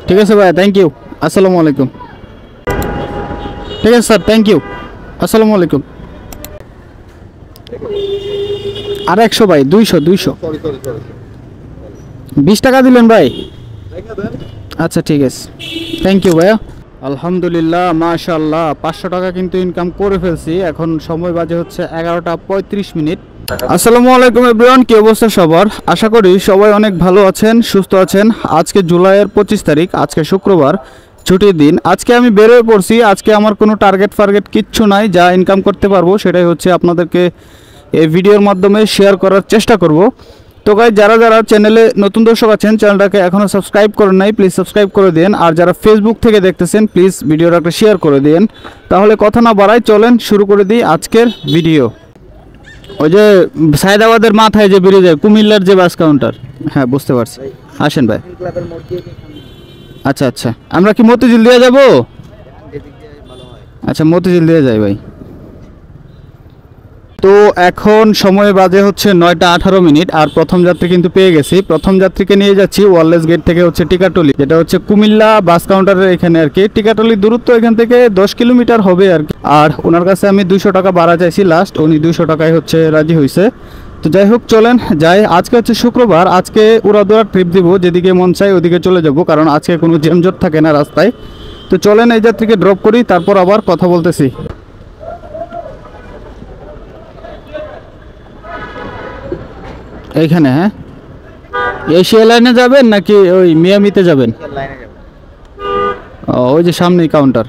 ঠিক আছে ভাই, থ্যাংক ইউ। আসসালামু আলাইকুম। ঠিক আছে স্যার, থ্যাংক ইউ। আসসালামু আলাইকুম। আর 100 ভাই, 200 20 টাকা দিলেন ভাই। আচ্ছা ঠিক আছে, থ্যাংক ইউ ভাইয়া। আলহামদুলিল্লাহ, মাশাআল্লাহ 500 টাকা কিন্তু ইনকাম করে ফেলছি। এখন সময় বাজে হচ্ছে 11টা 35 মিনিট। আসসালামু আলাইকুম এভরিওয়ান, কি অবস্থা সবার? আশা করি সবাই অনেক ভালো আছেন, সুস্থ আছেন। আজকে জুলাইয়ের 25 তারিখ, আজকে শুক্রবার, ছুটির দিন। আজকে আমি বেরোয় পড়ছি। আজকে আমার কোনো টার্গেট কিচ্ছু নাই। যা ইনকাম করতে পারবো সেটাই হচ্ছে আপনাদেরকে এই ভিডিওর মাধ্যমে শেয়ার করার চেষ্টা করব। তো গাইস, যারা যারা চ্যানেলে নতুন দর্শক আছেন, চ্যানেলটাকে এখনও সাবস্ক্রাইব করেন নাই, প্লিজ সাবস্ক্রাইব করে দিন। আর যারা ফেসবুক থেকে দেখতেছেন, প্লিজ ভিডিওটা একটা শেয়ার করে দিন। তাহলে কথা না বাড়াই, চলেন শুরু করে দিই আজকের ভিডিও। ওই যে সায়দাবাদের মাথায় যে ব্রিজে কুমিল্লার যে বাস কাউন্টার, হ্যাঁ বুঝতে পারছি। আসেন ভাই। আচ্ছা আচ্ছা, আমরা কি মতিঝিল দিয়ে যাব? আচ্ছা, মতিঝিল দিয়ে যাই ভাই। তো এখন সময় বাজে হচ্ছে 9টা 18 মিনিট। আর প্রথম যাত্রী কিন্তু পেয়ে গেছি। প্রথম যাত্রীকে নিয়ে যাচ্ছি ওয়ারলেস গেট থেকে হচ্ছে টিকাটলি, যেটা হচ্ছে কুমিল্লা বাস কাউন্টারের এখানে আর কি। টিকাটলির দূরত্ব এখান থেকে 10 কিলোমিটার হবে আর কি। আর ওনার কাছে আমি 200 টাকা ভাড়া চাইছি লাস্ট, উনি 200 টাকায় হচ্ছে রাজি হয়েছে। তো যাই হোক, চলেন যাই। আজকে হচ্ছে শুক্রবার, আজকে উড়াদুরা ট্রিপ দিব, যেদিকে মন চাই ওদিকে চলে যাব, কারণ আজকে কোনো জ্যামজট থাকে না রাস্তায়। তো চলেন এই যাত্রীকে ড্রপ করি, তারপর আবার কথা বলতেছি। এইখানে, হ্যাঁ, এশিয়া লাইনে যাবেন নাকি ওই মিয়ামিতে যাবেন? ও, ওই যে সামনেই কাউন্টার।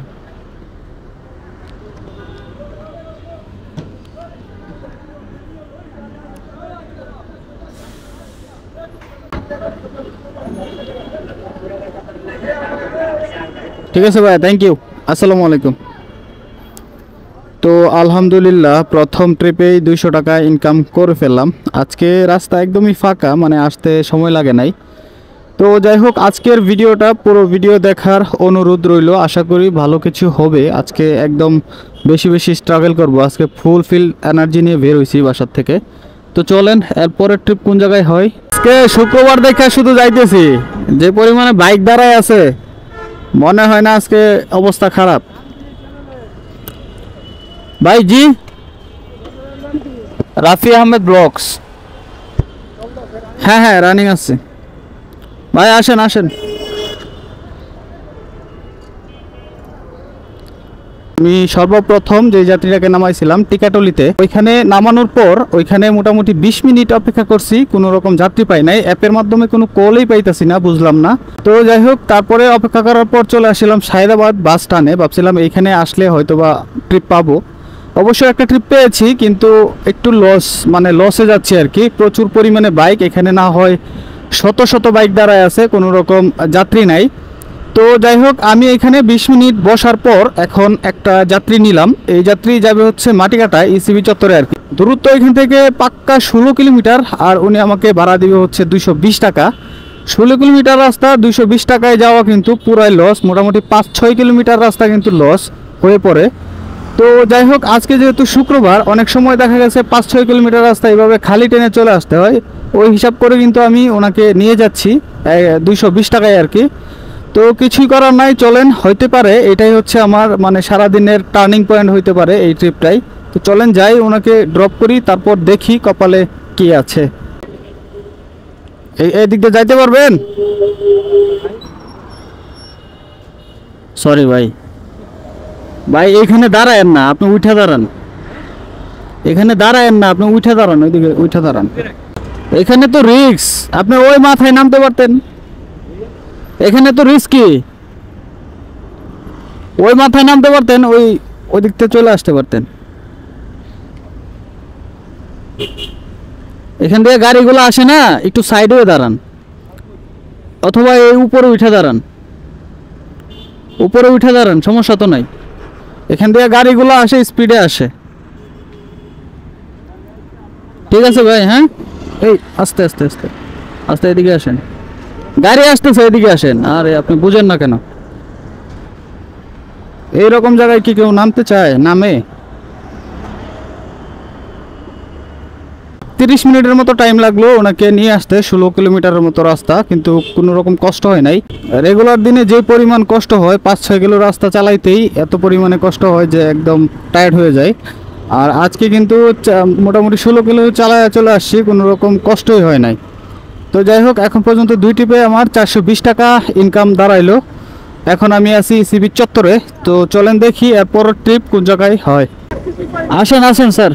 ঠিক আছে ভাই, থ্যাংক ইউ। আসসালামু আলাইকুম। তো আলহামদুলিল্লাহ, প্রথম ট্রিপেই 200 টাকা ইনকাম করে ফেললাম। আজকে রাস্তা একদমই ফাঁকা, মানে আসতে সময় লাগে নাই। তো যাই হোক, আজকের ভিডিওটা পুরো ভিডিও দেখার অনুরোধ রইল। আশা করি ভালো কিছু হবে। আজকে একদম বেশি বেশি স্ট্রাগল করব। আজকে ফুলফিল এনার্জি নিয়ে বের হয়েছি বাসার থেকে। তো চলেন, এরপরের ট্রিপ কোন জায়গায় হয়। আজকে শুক্রবার দেখা শুধু যাইতেছি, যে পরিমাণে বাইক দাঁড়ায় আছে মনে হয় না আজকে অবস্থা খারাপ। ভাই জি, রাফি আহমেদ ব্লগস। হ্যাঁ হ্যাঁ, রানিং আছে ভাই, আসেন আসেন। আমি সর্বপ্রথম যে যাত্রীটাকে নামাইছিলাম টিকাটলিতে, ওইখানে নামানোর পর ওইখানে মোটামুটি 20 মিনিট অপেক্ষা করছি, কোনো রকম যাত্রী পাই নাই। অ্যাপের মাধ্যমে কোনো কলই পাইতাছি না, বুঝলাম না। তো যাই হোক, তারপরে অপেক্ষা করার পর চলে আসলাম সায়দাবাদ বাস স্ট্যান্ডে। ভাবছিলাম এইখানে আসলে হয়তোবা ট্রিপ পাবো। অবশ্যই একটা ট্রিপ পেয়েছি, কিন্তু একটু মানে লসে যাচ্ছি আর কি। প্রচুর পরিমাণে বাইক এখানে, না হয় শত শত বাইক দাঁড়ায় আছে, কোনো রকম যাত্রী নাই। তো যাই হোক, আমি এখানে 20 মিনিট বসার পর এখন একটা যাত্রী নিলাম। এই যাত্রী যাবে হচ্ছে মাটিকাটায় ইসিবি চত্বরে আর কি। দূরত্ব এখান থেকে পাক্কা 16 কিলোমিটার। আর উনি আমাকে ভাড়া দিবে হচ্ছে 220 টাকা। 16 কিলোমিটার রাস্তা 220 টাকায় যাওয়া কিন্তু পুরাই লস। মোটামুটি 5-6 কিলোমিটার রাস্তা কিন্তু লস হয়ে পড়ে। তো যাই হোক, আজকে যেহেতু শুক্রবার, অনেক সময় দেখা গেছে 5-6 কিলোমিটার রাস্তা এইভাবে খালি ট্রেনে চলে আসতে হয়। ওই হিসাব করে কিন্তু আমি ওনাকে নিয়ে যাচ্ছি 220 টাকায় আর কি। তো কিছুই করার নাই, চলেন, হইতে পারে এটাই হচ্ছে আমার মানে সারাদিনের টার্নিং পয়েন্ট হইতে পারে এই ট্রিপটাই। তো চলেন যাই, ওনাকে ড্রপ করি, তারপর দেখি কপালে কি আছে। এই দিক দিয়ে যাইতে পারবেন? সরি ভাই, ভাই এখানে দাঁড়ায়েন না, আপনি উঠে দাঁড়ান। এখানে দাঁড়ায়েন না, আপনি উঠে দাঁড়ান, ওইদিকে উঠে দাঁড়ান। এখানে তো রিস্ক, আপনি ওই মাথায় নামতে পারতেন। এখানে তো রিস্কি, ওই মাথায় নামতে পারতেন, ওই দিক থেকে চলে আসতে পারতেন। এখান থেকে গাড়িগুলো আসে না, একটু সাইড হয়ে দাঁড়ান, অথবা এই উপরে উঠে দাঁড়ান। উপরে উঠে দাঁড়ান, সমস্যা তো নাই। এখান থেকে গাড়িগুলো আসে, স্পিডে আসে। ঠিক আছে ভাই, হ্যাঁ, এই আস্তে আস্তে আস্তে আস্তে এদিকে আসেন। গাড়ি আসতেছে, এদিকে আসেন। আরে আপনি বুঝেন না কেন? এইরকম জায়গায় কি কেউ নামতে চায়? নামে। 30 মিনিটের মতো টাইম লাগলো ওনাকে নিয়ে আসতে, 16 কিলোমিটারের মতো রাস্তা, কিন্তু কোনো রকম কষ্ট হয় নাই। রেগুলার দিনে যে পরিমাণ কষ্ট হয় 5-6 কিলো রাস্তা চালাইতেই এত পরিমাণে কষ্ট হয় যে একদম টায়ার্ড হয়ে যায়। আর আজকে কিন্তু মোটামুটি 16 কিলো চালায় চলে আসছি, কোনো রকম কষ্টই হয় নাই। তো যাই হোক, এখন পর্যন্ত 2 ট্রিপে আমার 420 টাকা ইনকাম দাঁড়াইলো। এখন আমি আছি সিবি চত্বরে। তো চলেন দেখি এরপরের ট্রিপ কোন জায়গায় হয়। আসেন আসেন স্যার,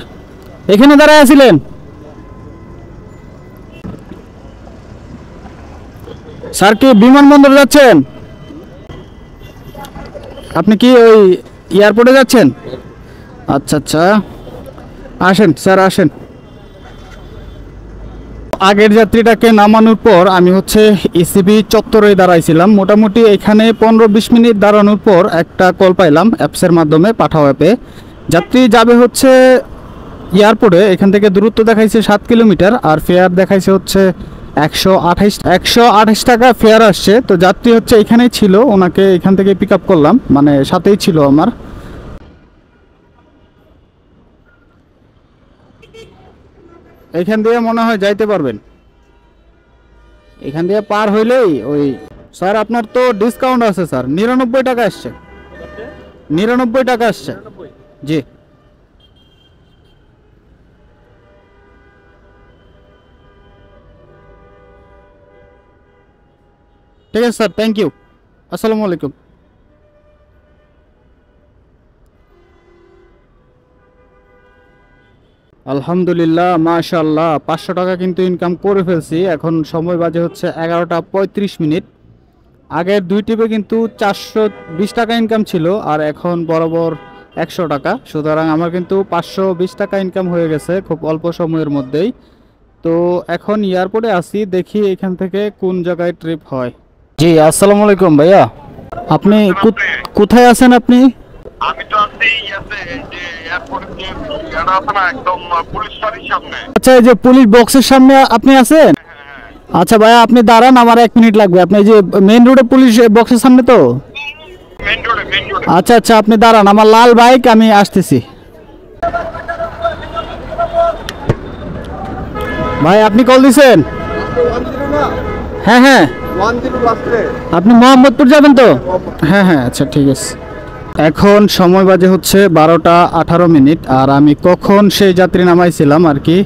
এখানে দাঁড়ায় আছিলেন? স্যার কি বিমানবন্দর যাচ্ছেন? আপনি কি ওই এয়ারপোর্টে যাচ্ছেন? আচ্ছা আচ্ছা, আসেন স্যার আসেন। আগের যাত্রীটাকে নামানোর পর আমি হচ্ছে ইসিবি চত্বরে দাঁড়াইছিলাম। মোটামুটি এখানে 15-20 মিনিট দাঁড়ানোর পর একটা কল পাইলাম অ্যাপসের মাধ্যমে, পাঠাও অ্যাপে। যাত্রী যাবে হচ্ছে এয়ারপোর্টে, এখান থেকে দূরত্ব দেখাইছে 7 কিলোমিটার, আর ফেয়ার দেখাইছে হচ্ছে 128 টাকা ফেয়ার আসছে। তো যাত্রী হচ্ছে এখানেই ছিল, ওনাকে এখান থেকে পিক আপ করলাম, মানে সাথেই ছিল আমার। এখান দিয়ে মনে হয় যাইতে পারবেন, এখান দিয়ে পার হইলেই ওই। স্যার আপনার তো ডিসকাউন্ট আছে স্যার, 99 টাকা আসছে। 99 টাকা আসছে জি। ঠিক আছে স্যার, থ্যাংক ইউ, আসসালামু আলাইকুম। আলহামদুলিল্লাহ, মাশাআল্লাহ, 500 টাকা কিন্তু ইনকাম করে ফেলছি। এখন সময় বাজে হচ্ছে 11টা 35 মিনিট। আগের 2 টিপে কিন্তু 420 টাকা ইনকাম ছিল, আর এখন বরাবর 100 টাকা। সুতরাং আমার কিন্তু 520 টাকা ইনকাম হয়ে গেছে খুব অল্প সময়ের মধ্যেই। তো এখন এয়ারপোর্টে আসি, দেখি এখান থেকে কোন জায়গায় ট্রিপ হয়। জি আসসালামু আলাইকুম ভাইয়া, আপনি কোথায় আছেন আপনি? আমি তো আছি ইয়াতে, যে এয়ারপোর্টের যে ইয়াটা আছে না, একদম পুলিশ ফাঁড়ির সামনে। আচ্ছা, এই যে পুলিশ বক্সের সামনে আপনি আছেন? আচ্ছা ভাইয়া, আপনি দাঁড়ান, আমার 1 মিনিট লাগবে। আপনি এই যে মেইন রোডে পুলিশ বক্সের সামনে তো? মেইন রোডে, মেইন রোডে। আচ্ছা আচ্ছা, আপনি দাঁড়ান, আমার লাল বাইক, আমি আসতেছি। ভাই আপনি কল দিছেন? হ্যাঁ হ্যাঁ, আপনি মোহাম্মদপুর যাবেন তো? হ্যাঁ হ্যাঁ, আচ্ছা ঠিক আছে। এখন সময় বাজে হচ্ছে 12টা 18 মিনিট, আর আমি কখন সেই যাত্রী নামাইছিলাম আর কি,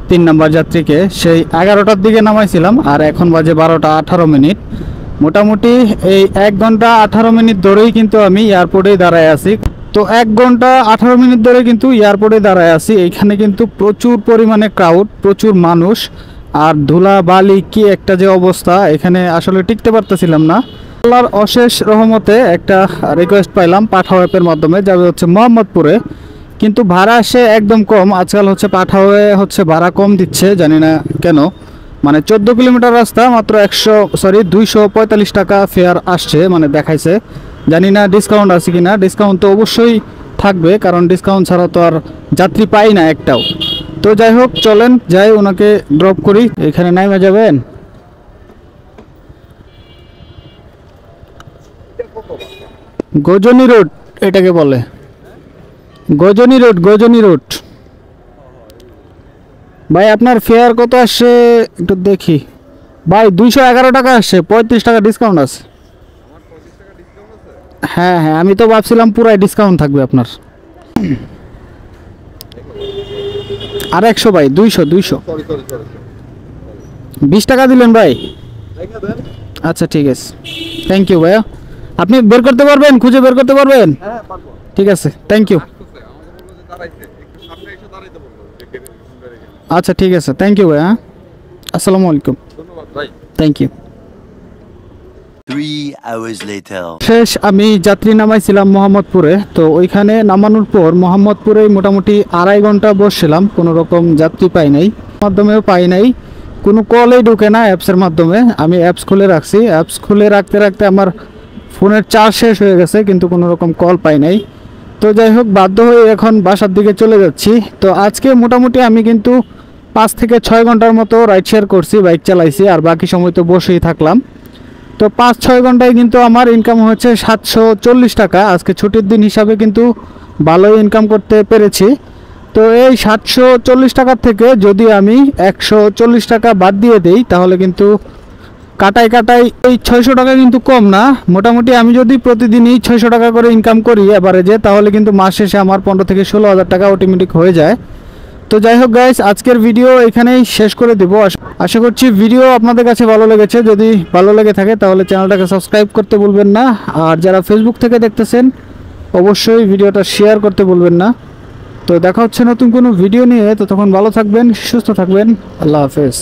3 নম্বর যাত্রীকে সেই 11টার দিকে নামাইছিলাম, আর এখন বাজে 12টা 18 মিনিট। মোটামুটি এই 1 ঘন্টা 18 মিনিট ধরেই কিন্তু আমি এয়ারপোর্টেই দাঁড়ায় আছি। তো 1 ঘন্টা 18 মিনিট ধরে কিন্তু এয়ারপোর্টে দাঁড়ায় আছি। এইখানে কিন্তু প্রচুর পরিমাণে ক্রাউড, প্রচুর মানুষ, আর ধুলা বালি কি একটা যে অবস্থা, এখানে আসলে টিকতে পারতেছিলাম না। আল্লাহর অশেষ রহমতে একটা রিকোয়েস্ট পাইলাম পাঠাও অ্যাপের মাধ্যমে, যাবে হচ্ছে মোহাম্মদপুরে, কিন্তু ভাড়া আসে একদম কম। আজকাল হচ্ছে পাঠাওয়ে হচ্ছে ভাড়া কম দিচ্ছে, জানি না কেন। মানে 14 কিলোমিটার রাস্তা, মাত্র 245 টাকা ফেয়ার আসছে, মানে দেখাইছে। জানি না ডিসকাউন্ট আছে কিনা, ডিসকাউন্ট তো অবশ্যই থাকবে, কারণ ডিসকাউন্ট ছাড়া তো আর যাত্রী পাই না একটাও। তো যাই হোক, চলেন যাই, ওনাকে ড্রপ করি। এখানে নাইমে যাবেন? গজনী রোড এটাকে বলে, গজনী রোড, গজনী রোড। ভাই আপনার ফেয়ার কত আসছে একটু দেখি। ভাই 211 টাকা আসছে, 35 টাকা ডিসকাউন্ট আছে। হ্যাঁ হ্যাঁ, আমি তো ভাবছিলাম পুরাই ডিসকাউন্ট থাকবে আপনার। আর 100 ভাই, 200 20 টাকা দিলেন ভাই। আচ্ছা ঠিক আছে, থ্যাংক ইউ ভাইয়া। আপনি বের করতে পারবেন, খুঁজে বের করতে পারবেন? ঠিক আছে, থ্যাংক ইউ। আচ্ছা ঠিক আছে, থ্যাংক ইউ ভাইয়া, আসসালামু আলাইকুম, থ্যাংক ইউ। 3 hours later. শেষ আমি যাত্রী নামাইছিলাম মোহাম্মদপুরে। তো ওইখানে নামানোর পর মোহাম্মদপুরে মোটামুটি 2.5 ঘন্টা বসছিলাম, কোনো রকম যাত্রী পাই নাই, মাধ্যমেও পাই নাই, কোনো কলেই ঢুকে না অ্যাপসের মাধ্যমে। আমি অ্যাপস খুলে রাখছি, অ্যাপস খুলে রাখতে রাখতে আমার ফোনের চার্জ শেষ হয়ে গেছে, কিন্তু কোনো রকম কল পাই নাই। তো যাই হোক, বাধ্য হয়ে এখন বাসার দিকে চলে যাচ্ছি। তো আজকে মোটামুটি আমি কিন্তু 5 থেকে 6 ঘন্টার মতো রাইড শেয়ার করছি, বাইক চালাইছি, আর বাকি সময় তো বসেই থাকলাম। তো 5-6 ঘন্টায় কিন্তু আমার ইনকাম হয়েছে 740 টাকা। আজকে ছুটির দিন হিসাবে কিন্তু ভালোই ইনকাম করতে পেরেছি। তো তো এই 740 টাকার থেকে যদি আমি 140 টাকা বাদ দিয়ে দেই তাহলে কিন্তু কাটায় কাটায় এই 600 টাকা কিন্তু কম না। মোটামুটি আমি যদি প্রতিদিনই 600 টাকা করে ইনকাম করি এভারেজে, তাহলে কিন্তু মাস শেষে আমার 15 থেকে 16,000 টাকা অটোমেটিক হয়ে যায়। তো যাই হোক গাইস, আজকের ভিডিও এখানেই শেষ করে দেব। আশা করছি ভিডিও আপনাদের কাছে ভালো লেগেছে। যদি ভালো লেগে থাকে তাহলে চ্যানেলটাকে সাবস্ক্রাইব করতে ভুলবেন না, আর যারা ফেসবুক থেকে দেখতেছেন অবশ্যই ভিডিওটা শেয়ার করতে ভুলবেন না। তো দেখা হচ্ছে নতুন কোনো ভিডিও নিয়ে, তো তখন ভালো থাকবেন, সুস্থ থাকবেন। আল্লাহ হাফেজ।